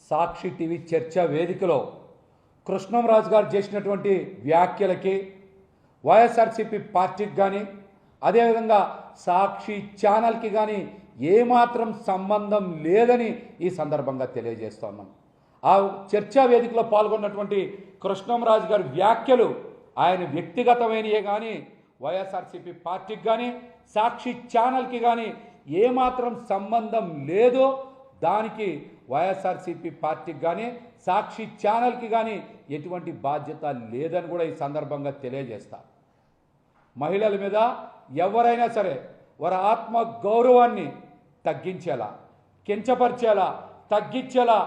సాక్షి TV చర్చ వేదికలో కృష్ణంరాజు గారు చేసినటువంటి వ్యాఖ్యలకి వైఎస్ఆర్సీపీ పార్టీకి కానీ అదేవిధంగా సాక్షి ఛానల్కి కానీ ఏమాత్రం సంబంధం లేదని ఈ సందర్భంగా తెలియజేస్తున్నాం. ఆ చర్చా వేదికలో పాల్గొన్నటువంటి కృష్ణంరాజు గారి వ్యాఖ్యలు ఆయన వ్యక్తిగతమైనయే కానీ వైఎస్ఆర్సీపీ పార్టీకి కానీ సాక్షి ఛానల్కి కానీ ఏమాత్రం సంబంధం లేదో దానికి వైఎస్ఆర్సీపీ పార్టీకి కానీ సాక్షి ఛానల్కి కానీ ఎటువంటి బాధ్యత లేదని కూడా ఈ సందర్భంగా తెలియజేస్తా. మహిళల మీద ఎవరైనా సరే వారి ఆత్మ గౌరవాన్ని తగ్గించేలా, కించపరిచేలా, తగ్గించేలా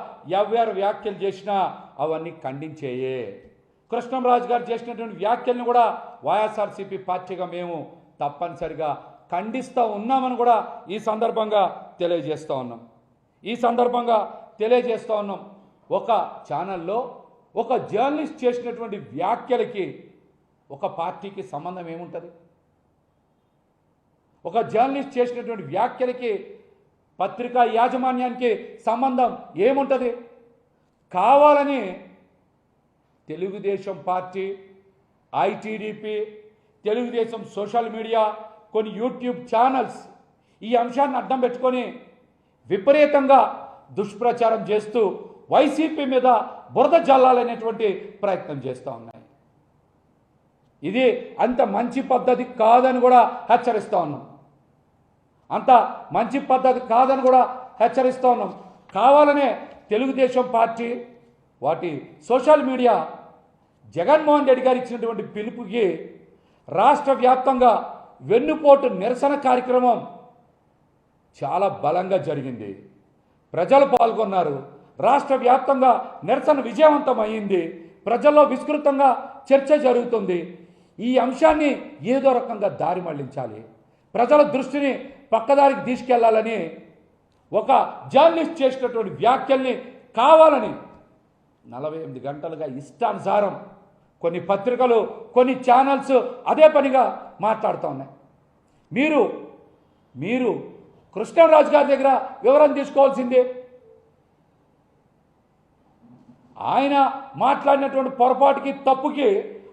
ఎవరు వ్యాఖ్యలు చేసినా అవన్నీ ఖండించేయే. కృష్ణంరాజు గారు చేసినటువంటి వ్యాఖ్యలను కూడా వైఎస్ఆర్సీపీ పార్టీగా మేము తప్పనిసరిగా ఖండిస్తూ ఉన్నామని కూడా ఈ సందర్భంగా తెలియజేస్తూ ఉన్నాం. ఒక ఛానల్లో ఒక జర్నలిస్ట్ చేసినటువంటి వ్యాఖ్యలకి ఒక పార్టీకి సంబంధం ఏముంటుంది? ఒక జర్నలిస్ట్ చేసినటువంటి వ్యాఖ్యలకి పత్రికా యాజమాన్యానికి సంబంధం ఏముంటుంది? కావాలని Telugu Desam party, ITDP, Telugu Desam social media, కొన్ని యూట్యూబ్ ఛానల్స్ ఈ అంశాన్ని అడ్డం పెట్టుకొని విపరీతంగా దుష్ప్రచారం చేస్తూ వైసీపీ మీద బురద జల్లాలనేటువంటి ప్రయత్నం చేస్తూ ఉన్నాయి. ఇది అంత మంచి పద్ధతి కాదని కూడా హెచ్చరిస్తూ ఉన్నాం. కావాలనే తెలుగుదేశం పార్టీ వాటి సోషల్ మీడియా జగన్మోహన్ రెడ్డి గారు ఇచ్చినటువంటి పిలుపుకి రాష్ట్ర వ్యాప్తంగా వెన్నుపోటు నిరసన కార్యక్రమం చాలా బలంగా జరిగింది. ప్రజలు పాల్గొన్నారు. రాష్ట్ర వ్యాప్తంగా నిరసన విజయవంతం అయింది. ప్రజల్లో విస్తృతంగా చర్చ జరుగుతుంది. ఈ అంశాన్ని ఏదో రకంగా దారి మళ్లించాలి, ప్రజల దృష్టిని పక్కదారికి తీసుకెళ్లాలని ఒక జర్నలిస్ట్ చేసినటువంటి వ్యాఖ్యల్ని కావాలని 48 గంటలుగా ఇష్టానుసారం కొన్ని పత్రికలు, కొన్ని ఛానల్స్ అదే పనిగా మాట్లాడుతూ ఉన్నాయి. మీరు కృష్ణంరాజు గారి దగ్గర వివరణ తీసుకోవాల్సిందే. ఆయన మాట్లాడినటువంటి పొరపాటుకి, తప్పుకి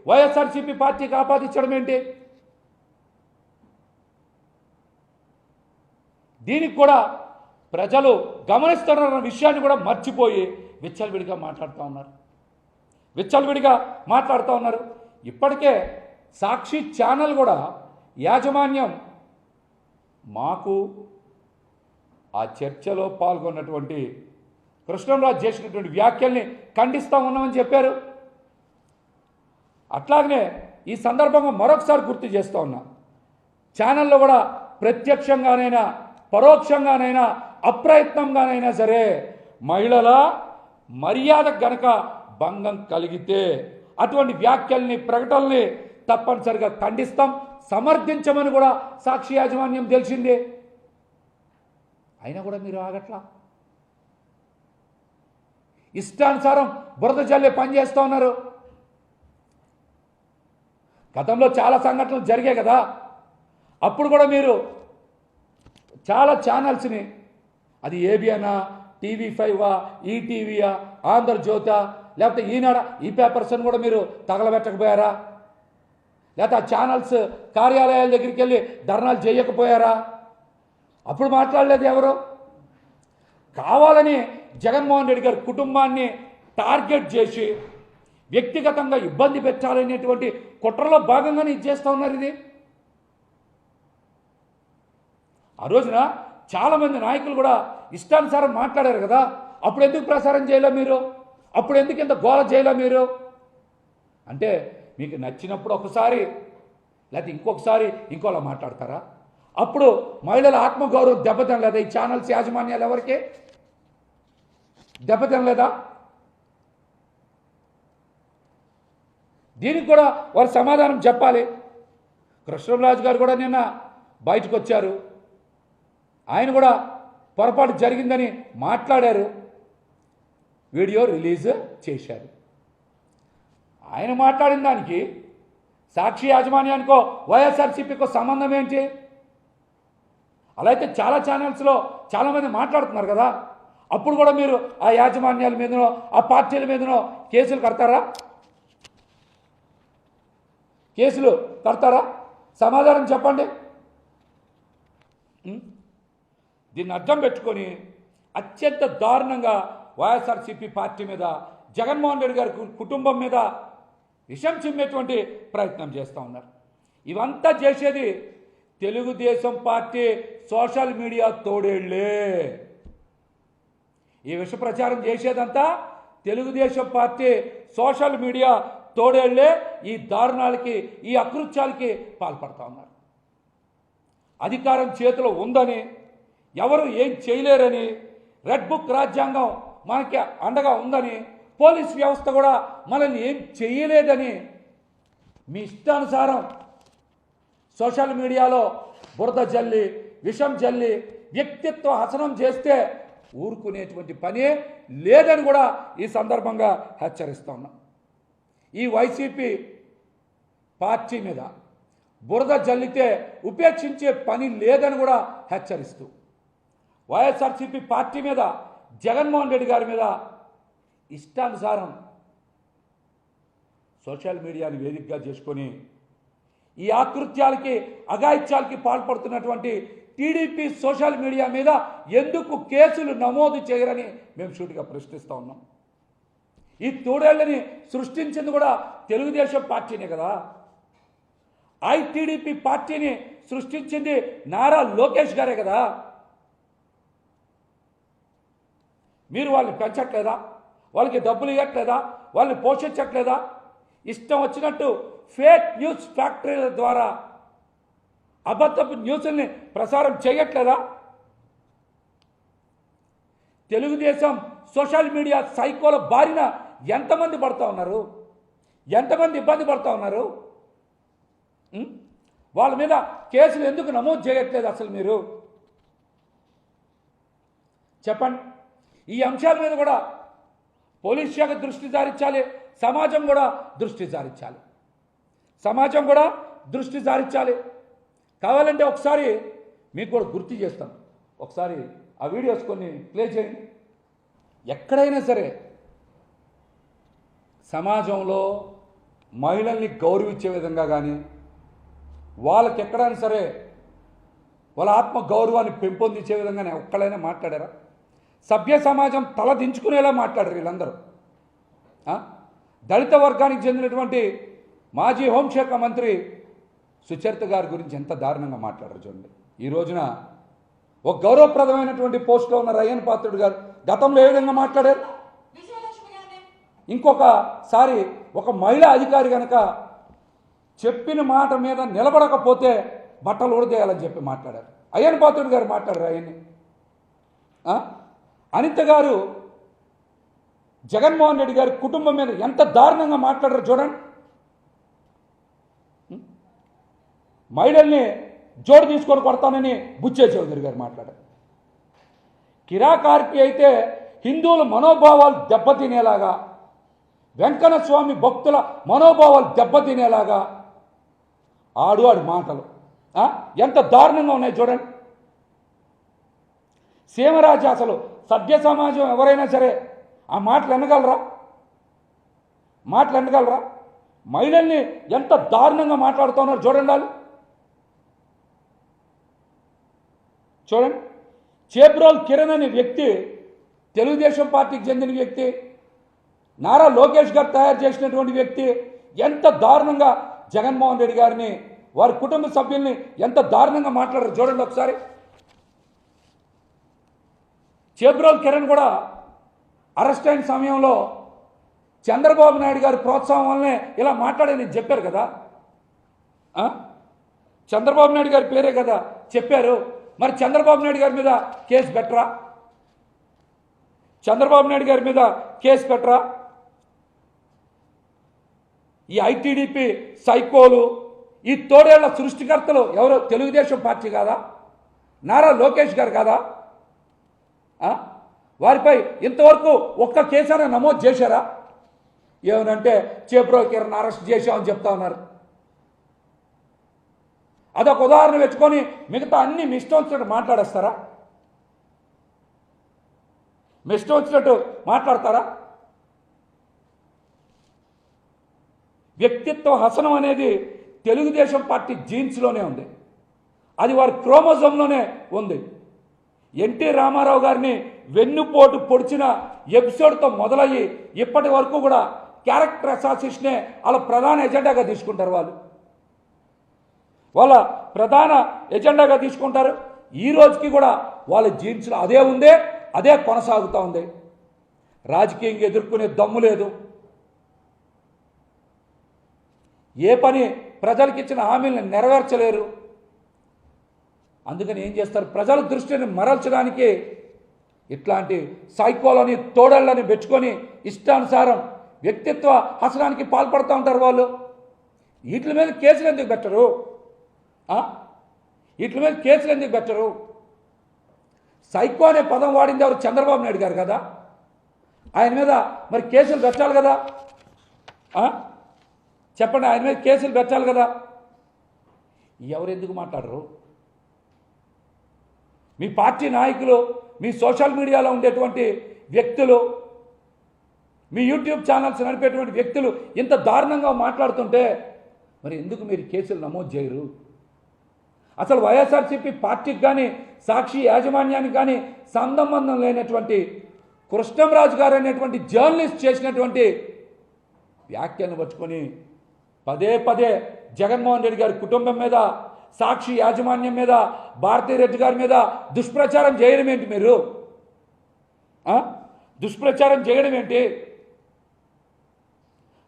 వైఎస్ఆర్సీపీ పార్టీకి ఆపాదించడం ఏంటి? దీనికి కూడా ప్రజలు గమనిస్తున్న విషయాన్ని కూడా మర్చిపోయి విచ్చలవిడిగా మాట్లాడుతూ ఉన్నారు. ఇప్పటికే సాక్షి ఛానల్ కూడా యాజమాన్యం మాకు ఆ చర్చలో పాల్గొన్నటువంటి కృష్ణంరాజు చేసినటువంటి వ్యాఖ్యల్ని ఖండిస్తూ ఉన్నామని చెప్పారు. అట్లాగనే ఈ సందర్భంగా మరొకసారి గుర్తు చేస్తూ ఉన్నా, ఛానల్లో కూడా ప్రత్యక్షంగానైనా పరోక్షంగానైనా అప్రయత్నంగానైనా సరే మహిళల మర్యాద గనక భంగం కలిగితే అటువంటి వ్యాఖ్యల్ని, ప్రకటనల్ని తప్పనిసరిగా ఖండిస్తాం, సమర్థించమని కూడా సాక్షి యాజమాన్యం తెలిసిందే. అయినా కూడా మీరు ఆగట్లా, ఇష్టానుసారం బురద జల్లే పని చేస్తూ ఉన్నారు. గతంలో చాలా సంఘటనలు జరిగాయి కదా, అప్పుడు కూడా మీరు చాలా ఛానల్స్ని, అది ఏబిఎనా, TV5, ఈటీవీయా, ఆంధ్రజ్యోతా, లేకపోతే ఈనాడ, ఈ పేపర్స్ని కూడా మీరు తగలబెట్టకపోయారా? లేకపోతే ఆ ఛానల్స్ కార్యాలయాల దగ్గరికి వెళ్ళి ధర్నాలు చేయకపోయారా? అప్పుడు మాట్లాడలేదు ఎవరు? కావాలని జగన్మోహన్ రెడ్డి గారి కుటుంబాన్ని టార్గెట్ చేసి వ్యక్తిగతంగా ఇబ్బంది పెట్టాలనేటువంటి కుట్రలో భాగంగానే ఇది చేస్తూ ఉన్నారు. ఇది ఆ రోజున చాలామంది నాయకులు కూడా ఇష్టానుసారం మాట్లాడారు కదా, అప్పుడు ఎందుకు ప్రసారం చేయలే మీరు? అప్పుడు ఎందుకు ఇంత గోల చేయలే మీరు? అంటే మీకు నచ్చినప్పుడు ఒకసారి, లేకపోతే ఇంకొకసారి ఇంకోలా మాట్లాడతారా? అప్పుడు మహిళల ఆత్మగౌరవం దెబ్బతినలేదా? ఈ ఛానల్స్ యాజమాన్యాలు ఎవరికి దెబ్బతినలేదా? దీనికి కూడా వారు సమాధానం చెప్పాలి. కృష్ణంరాజు గారు కూడా నిన్న బయటకు వచ్చారు. ఆయన కూడా పొరపాటు జరిగిందని మాట్లాడారు, వీడియో రిలీజ్ చేశారు. ఆయన మాట్లాడిన దానికి సాక్షి యాజమాన్యానికో వైఎస్ఆర్సీపీకో సంబంధం ఏంటి? అలా అయితే చాలా ఛానల్స్లో చాలామంది మాట్లాడుతున్నారు కదా, అప్పుడు కూడా మీరు ఆ యాజమాన్యాల మీదనో ఆ పార్టీల మీదనో కేసులు కడతారా? కేసులు కడతారా? సమాధానం చెప్పండి. దీన్ని అడ్డం పెట్టుకొని అత్యంత దారుణంగా వైఎస్ఆర్సీపీ పార్టీ మీద, జగన్మోహన్ రెడ్డి గారి కుటుంబం మీద విషం చిమ్మేటువంటి ప్రయత్నం చేస్తూ ఉన్నారు. ఇవంతా చేసేది తెలుగుదేశం పార్టీ సోషల్ మీడియా తోడేళ్లే. ఈ విష ప్రచారం చేసేదంతా తెలుగుదేశం పార్టీ సోషల్ మీడియా తోడేళ్లే. ఈ దారుణాలకి, ఈ అకృత్యాలకి పాల్పడతా ఉన్నారు. అధికారం చేతిలో ఉందని, ఎవరు ఏం చేయలేరని, రెడ్ బుక్ రాజ్యాంగం మనకి అండగా ఉందని, పోలీస్ వ్యవస్థ కూడా మనల్ని ఏం చేయలేదని మీ ఇష్టానుసారం సోషల్ మీడియాలో బురద జల్లి, విషం జల్లి, వ్యక్తిత్వ హసనం చేస్తే ఊరుకునేటువంటి పనే లేదని కూడా ఈ సందర్భంగా హెచ్చరిస్తూ ఉన్నాం. ఈ వైసీపీ పార్టీ మీద బురద జల్లితే ఉపేక్షించే పని లేదని కూడా హెచ్చరిస్తూ, వైఎస్ఆర్సీపీ పార్టీ మీద, జగన్మోహన్ రెడ్డి గారి మీద ఇష్టానుసారం సోషల్ మీడియాని వేదికగా చేసుకొని ఈ ఆకృత్యాలకి, అఘాయిత్యాలకి పాల్పడుతున్నటువంటి టీడీపీ సోషల్ మీడియా మీద ఎందుకు కేసులు నమోదు చేయరని మేము సూటిగా ప్రశ్నిస్తూ ఉన్నాం. ఈ తోడేళ్లని సృష్టించింది కూడా తెలుగుదేశం పార్టీనే కదా. ఐటీడీపీ పార్టీని సృష్టించింది నారా లోకేష్ గారే కదా. మీరు వాళ్ళని పెంచట్లేదా? వాళ్ళకి డబ్బులు ఇవ్వట్లేదా? వాళ్ళని పోషించట్లేదా? ఇష్టం వచ్చినట్టు ఫేక్ న్యూస్ ఫ్యాక్టరీల ద్వారా అబద్ధపు న్యూస్ని ప్రసారం చేయట్లేదా? తెలుగుదేశం సోషల్ మీడియా సైకోల బారిన ఎంతమంది పడుతూ ఉన్నారు? ఎంతమంది ఇబ్బంది పడుతూ ఉన్నారు? వాళ్ళ మీద కేసులు ఎందుకు నమోదు చేయట్లేదు అసలు మీరు చెప్పండి. ఈ అంశాల మీద కూడా పోలీస్ శాఖ దృష్టి సారించాలి, సమాజం కూడా దృష్టి సారించాలి. సమాజం కూడా దృష్టి సారించాలి. కావాలంటే ఒకసారి మీకు కూడా గుర్తు చేస్తాను. ఒకసారి ఆ వీడియోస్ కొన్ని ప్లే చేయండి. ఎక్కడైనా సరే సమాజంలో మహిళల్ని గౌరవించే విధంగా కానీ, వాళ్ళకి ఎక్కడైనా సరే వాళ్ళ ఆత్మ గౌరవాన్ని పెంపొందించే విధంగానే ఒక్కడైనా మాట్లాడారా? సభ్య సమాజం తల దించుకునేలా మాట్లాడారు వీళ్ళందరూ. దళిత వర్గానికి చెందినటువంటి మాజీ హోంశాఖ మంత్రి సుచరిత గారి గురించి ఎంత దారుణంగా మాట్లాడారు చూడండి. ఈ రోజున ఒక గౌరవప్రదమైనటువంటి పోస్టులో ఉన్న రయ్యన్ పాత్రుడు గారు గతంలో ఏ విధంగా మాట్లాడారు? ఇంకొకసారి ఒక మహిళా అధికారి కనుక చెప్పిన మాట మీద నిలబడకపోతే బట్టలు ఊడదేయాలని చెప్పి మాట్లాడారు. అయ్యన్ పాత్రుడు గారు మాట్లాడారు. అయ్యన్ని అనిత గారు జగన్మోహన్ రెడ్డి గారి కుటుంబం మీద ఎంత దారుణంగా మాట్లాడారు చూడండి. మహిళల్ని జోడు తీసుకొని కొడతానని బుచ్చే చౌదరి గారు మాట్లాడారు. కిరాకార్పి అయితే హిందువుల మనోభావాలు దెబ్బతినేలాగా, వెంకన్న స్వామి భక్తుల మనోభావాలు దెబ్బతినేలాగా ఆడు మాటలు ఎంత దారుణంగా ఉన్నాయి చూడండి. సీమరాజు అసలు సభ్య సమాజం ఎవరైనా సరే ఆ మాటలు ఎన్నగలరా? మహిళల్ని ఎంత దారుణంగా మాట్లాడుతున్నారు చూడండి. వాళ్ళు చూడండి. చేబ్రోల్ కిరణ్ అనే వ్యక్తి తెలుగుదేశం పార్టీకి చెందిన వ్యక్తి, నారా లోకేష్ గారు తయారు చేసినటువంటి వ్యక్తి ఎంత దారుణంగా జగన్మోహన్ రెడ్డి గారిని, వారి కుటుంబ సభ్యుల్ని ఎంత దారుణంగా మాట్లాడారు చూడండి ఒకసారి. చేబ్రోల్ కిరణ్ కూడా అరెస్ట్ అయిన సమయంలో చంద్రబాబు నాయుడు గారి ప్రోత్సాహం వల్లనే ఇలా మాట్లాడని చెప్పారు కదా. చంద్రబాబు నాయుడు గారి పేరే కదా చెప్పారు. మరి చంద్రబాబు నాయుడు గారి మీద కేసు పెట్టరా? ఈ ఐటీడీపీ సైకోలు, ఈ తోడేళ్ల సృష్టికర్తలు ఎవరో తెలుగుదేశం పార్టీ కాదా? నారా లోకేష్ గారు కాదా? వారిపై ఇంతవరకు ఒక్క కేసైనా నమోదు చేశారా? ఏమనంటే చేబ్రోల్ కిరణ్ అరెస్ట్ చేశామని చెప్తా ఉన్నారు. అదొక ఉదాహరణ పెట్టుకొని మిగతా అన్ని మీ ఇష్టం వచ్చినట్టు మాట్లాడేస్తారా? మీ ఇష్టం వచ్చినట్టు మాట్లాడతారా? వ్యక్తిత్వ హసనం అనేది తెలుగుదేశం పార్టీ జీన్స్లోనే ఉంది, అది వారి క్రోమోజోమ్లోనే ఉంది. ఎన్టీ రామారావు గారిని వెన్నుపోటు పొడిచిన ఎపిసోడ్తో మొదలయ్యి ఇప్పటి వరకు కూడా క్యారెక్టర్ అసాసినేషనే వాళ్ళ ప్రధాన ఎజెండాగా తీసుకుంటారు. వాళ్ళ ప్రధాన ఎజెండాగా తీసుకుంటారు. ఈ రోజుకి కూడా వాళ్ళ జీన్స్లో అదే ఉంది, అదే కొనసాగుతూ ఉంది. రాజకీయంగా ఎదుర్కొనే దమ్ము లేదు. ఏ పని ప్రజలకు ఇచ్చిన హామీలను నెరవేర్చలేరు. అందుకని ఏం చేస్తారు? ప్రజల దృష్టిని మరల్చడానికి ఇట్లాంటి సైకోలని తోడళ్ళని పెట్టుకొని ఇష్టానుసారం వ్యక్తిత్వ హసనానికి పాల్పడుతూ ఉంటారు వాళ్ళు. వీటి మీద కేసులు ఎందుకు పెట్టరు? వీటి మీద కేసులు ఎందుకు పెట్టరు? సైకో అనే పదం వాడింది ఎవరు? చంద్రబాబు నాయుడు గారు కదా. ఆయన మీద మరి కేసులు పెట్టాలి కదా. చెప్పండి, ఆయన మీద కేసులు పెట్టాలి కదా. ఎవరు ఎందుకు మాట్లాడరు? మీ పార్టీ నాయకులు, మీ సోషల్ మీడియాలో ఉండేటువంటి వ్యక్తులు, మీ యూట్యూబ్ ఛానల్స్ నడిపేటువంటి వ్యక్తులు ఇంత దారుణంగా మాట్లాడుతుంటే మరి ఎందుకు మీరు కేసులు నమోదు చేయరు? అసలు వైఎస్ఆర్సీపీ పార్టీకి కానీ సాక్షి యాజమాన్యానికి కానీ సంబంధం లేనటువంటి కృష్ణంరాజు గారు అనేటువంటి జర్నలిస్ట్ చేసినటువంటి వ్యాఖ్యలను పట్టుకొని పదే పదే జగన్మోహన్ రెడ్డి గారి కుటుంబం మీద, సాక్షి యాజమాన్యం మీద, భారతీరెడ్డి గారి మీద దుష్ప్రచారం చేయడం ఏంటి? మీరు దుష్ప్రచారం చేయడం ఏంటి?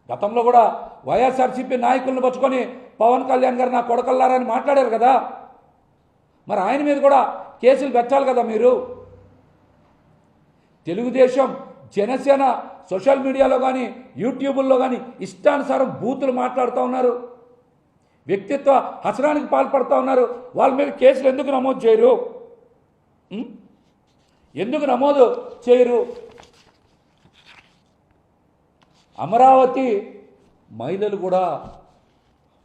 గతంలో కూడా వైఎస్ఆర్సీపీ నాయకులను పట్టుకొని పవన్ కళ్యాణ్ గారు నా కొడకల్లారని మాట్లాడారు కదా. మరి ఆయన మీద కూడా కేసులు పెట్టాలి కదా మీరు. తెలుగుదేశం, జనసేన సోషల్ మీడియాలో కానీ యూట్యూబుల్లో కానీ ఇష్టానుసారం బూతులు మాట్లాడుతూ ఉన్నారు, వ్యక్తిత్వ హసనానికి పాల్పడుతూ ఉన్నారు. వాళ్ళ మీద కేసులు ఎందుకు నమోదు చేయరు? ఎందుకు నమోదు చేయరు? అమరావతి మహిళలు కూడా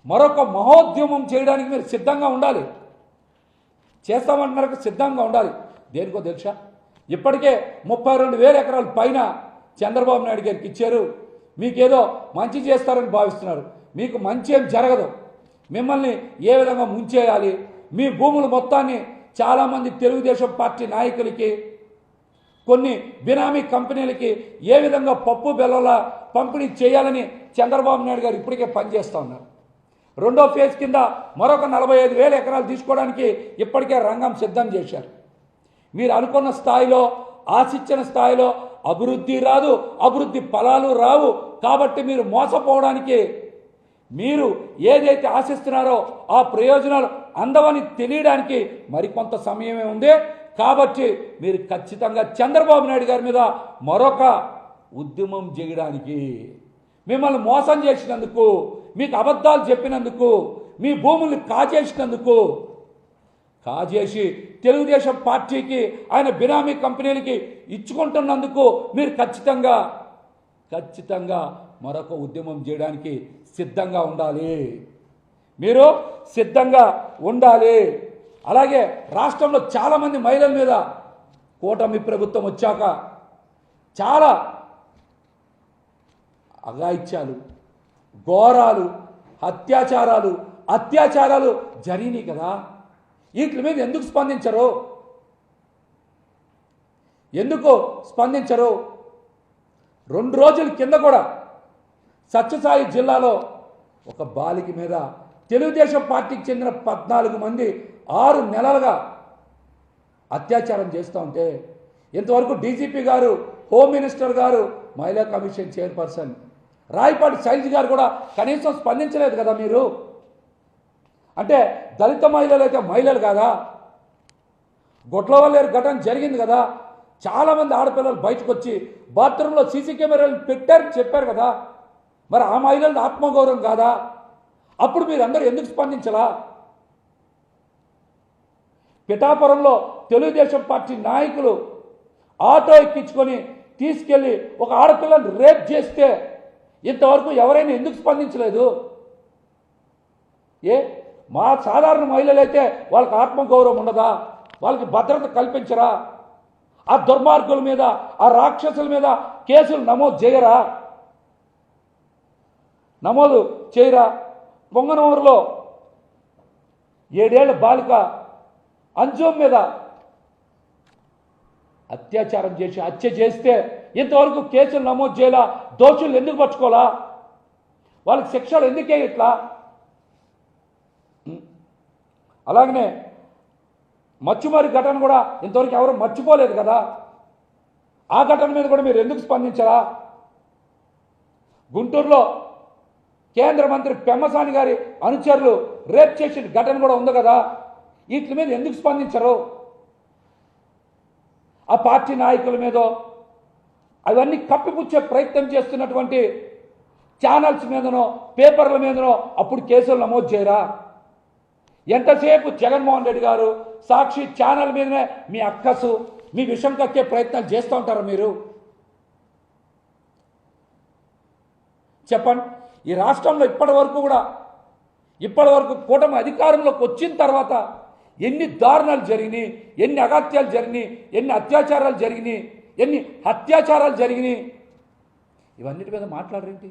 మరొక మహోద్యమం చేయడానికి మీరు సిద్ధంగా ఉండాలి. చేస్తామంటున్నారు, సిద్ధంగా ఉండాలి. దేనికో తెలుసా? ఇప్పటికే 32,000 ఎకరాల పైన చంద్రబాబు నాయుడు గారికి ఇచ్చారు. మీకేదో మంచి చేస్తారని భావిస్తున్నారు. మీకు మంచి ఏం జరగదు. మిమ్మల్ని ఏ విధంగా ముంచేయాలి, మీ భూములు మొత్తాన్ని చాలామంది తెలుగుదేశం పార్టీ నాయకులకి, కొన్ని బినామీ కంపెనీలకి ఏ విధంగా పప్పు బెల్లలా పంపిణీ చేయాలని చంద్రబాబు నాయుడు గారు ఇప్పటికే పనిచేస్తూ ఉన్నారు. రెండో ఫేజ్ కింద మరొక 45,000 ఎకరాలు తీసుకోవడానికి ఇప్పటికే రంగం సిద్ధం చేశారు. మీరు అనుకున్న స్థాయిలో, ఆశించిన స్థాయిలో అభివృద్ధి రాదు, అభివృద్ధి ఫలాలు రావు. కాబట్టి మీరు మోసపోవడానికి, మీరు ఏదైతే ఆశిస్తున్నారో ఆ ప్రయోజనాలు అందవని తెలియడానికి మరికొంత సమయమే ఉంది. కాబట్టి మీరు ఖచ్చితంగా చంద్రబాబు నాయుడు గారి మీద మరొక ఉద్యమం చేయడానికి, మిమ్మల్ని మోసం చేసినందుకు, మీకు అబద్ధాలు చెప్పినందుకు, మీ భూముల్ని కాజేసినందుకు, కాజేసి తెలుగుదేశం పార్టీకి, ఆయన బినామీ కంపెనీలకి ఇచ్చుకుంటున్నందుకు మీరు ఖచ్చితంగా మరొక ఉద్యమం చేయడానికి సిద్ధంగా ఉండాలి. మీరు సిద్ధంగా ఉండాలి. అలాగే రాష్ట్రంలో చాలామంది మహిళల మీద కూటమి ప్రభుత్వం వచ్చాక చాలా అఘాయిత్యాలు, ఘోరాలు, అత్యాచారాలు జరిగినాయి కదా. వీటి మీద ఎందుకు స్పందించరు? ఎందుకు స్పందించరు? 2 రోజుల కింద కూడా సత్యసాయి జిల్లాలో ఒక బాలిక మీద తెలుగుదేశం పార్టీకి చెందిన 14 మంది 6 నెలలుగా అత్యాచారం చేస్తూ ఉంటే ఇంతవరకు డీజీపీ గారు, హోమ్ మినిస్టర్ గారు, మహిళా కమిషన్ చైర్పర్సన్ రాయపాటి శైలజ గారు కూడా కనీసం స్పందించలేదు కదా. మీరు అంటే దళిత మహిళలు అయితే మహిళలు కాదా? గొట్లవల్లేరు ఘటన జరిగింది కదా. చాలామంది ఆడపిల్లలు బయటకు వచ్చి బాత్రూంలో సీసీ కెమెరాలు పెట్టారని చెప్పారు కదా. మరి ఆ మహిళల ఆత్మగౌరవం కాదా? అప్పుడు మీరందరూ ఎందుకు స్పందించలా? పిఠాపురంలో తెలుగుదేశం పార్టీ నాయకులు ఆటో ఎక్కించుకొని తీసుకెళ్ళి ఒక ఆడపిల్లను రేప్ చేస్తే ఇంతవరకు ఎవరైనా ఎందుకు స్పందించలేదు? మా సాధారణ మహిళలైతే వాళ్ళకి ఆత్మగౌరవం ఉండదా? వాళ్ళకి భద్రత కల్పించరా? ఆ దుర్మార్గుల మీద, ఆ రాక్షసుల మీద కేసులు నమోదు చేయరా? నమోదు చేయరా? పొంగనూరులో 7 ఏళ్ల బాలిక అంజుమ్ మీద అత్యాచారం చేసి హత్య చేస్తే ఇంతవరకు కేసులు నమోదు చేయాలా? దోషులు ఎందుకు పట్టుకోవాలా? వాళ్ళకి శిక్షలు ఎందుకే ఇట్లా? అలాగనే మచ్చుమారి ఘటన కూడా ఇంతవరకు ఎవరు మర్చిపోలేదు కదా. ఆ ఘటన మీద కూడా మీరు ఎందుకు స్పందించరా? గుంటూరులో కేంద్ర మంత్రి పెమ్మసాని గారి అనుచరులు రేప్ చేసిన ఘటన కూడా ఉంది కదా. వీటి మీద ఎందుకు స్పందించరు? ఆ పార్టీ నాయకుల మీదో అవన్నీ కప్పిపుచ్చే ప్రయత్నం చేస్తున్నటువంటి ఛానల్స్ మీదనో పేపర్ల మీదనో అప్పుడు కేసులు నమోదు చేయరా? ఎంతసేపు జగన్మోహన్ రెడ్డి గారు సాక్షి ఛానల్ మీదనే మీ అక్కసు, మీ విషం కక్కే ప్రయత్నాలు చేస్తూ ఉంటారు మీరు? చెప్పండి. ఈ రాష్ట్రంలో ఇప్పటి వరకు కూటమి అధికారంలోకి వచ్చిన తర్వాత ఎన్ని దారుణాలు జరిగినాయి, ఎన్ని అగత్యాలు జరిగినాయి, ఎన్ని అత్యాచారాలు జరిగినాయి, ఎన్ని హత్యాచారాలు జరిగినాయి, ఇవన్నిటి మీద మాట్లాడరేంటి?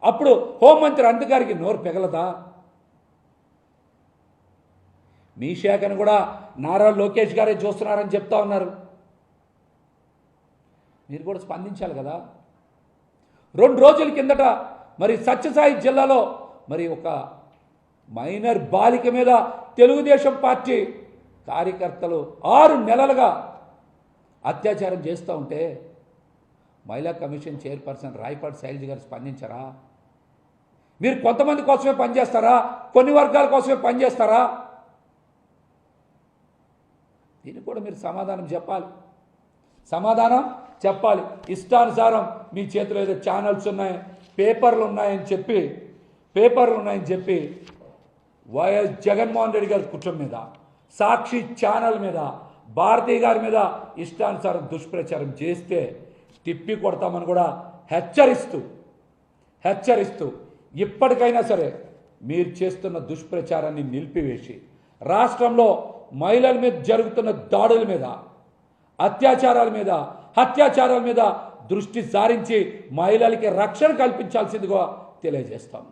అప్పుడు హోంమంత్రి అనంత్ గారికి నోరు పెగలదా? మీ శాఖను కూడా నారా లోకేష్ గారే చూస్తున్నారని చెప్తా ఉన్నారు. మీరు కూడా స్పందించాలి కదా. 2 రోజుల కిందట మరి సత్యసాయి జిల్లాలో మరి ఒక మైనర్ బాలిక మీద తెలుగుదేశం పార్టీ కార్యకర్తలు 6 నెలలుగా అత్యాచారం చేస్తూ ఉంటే మహిళా కమిషన్ చైర్పర్సన్ రాయపాటి శైలజ గారు స్పందించరా? మీరు కొంతమంది కోసమే పనిచేస్తారా? కొన్ని వర్గాల కోసమే పనిచేస్తారా? దీనికి కూడా మీరు సమాధానం చెప్పాలి. ఇష్టానుసారం మీ చేతిలో ఏదో ఛానల్స్ ఉన్నాయి, పేపర్లు ఉన్నాయని చెప్పి వైఎస్ జగన్మోహన్ రెడ్డి గారి కుటుంబం మీద, సాక్షి ఛానల్ మీద, భారతీ గారి మీద ఇష్టానుసారం దుష్ప్రచారం చేస్తే తిప్పి కొడతామని కూడా హెచ్చరిస్తూ ఇప్పటికైనా సరే మీరు చేస్తున్న దుష్ప్రచారాన్ని నిలిపివేసి రాష్ట్రంలో మహిళల మీద జరుగుతున్న దాడుల మీద, అత్యాచారాల మీద దృష్టి సారించి మహిళలకి రక్షణ కల్పించాల్సిందిగా తెలియజేస్తాం.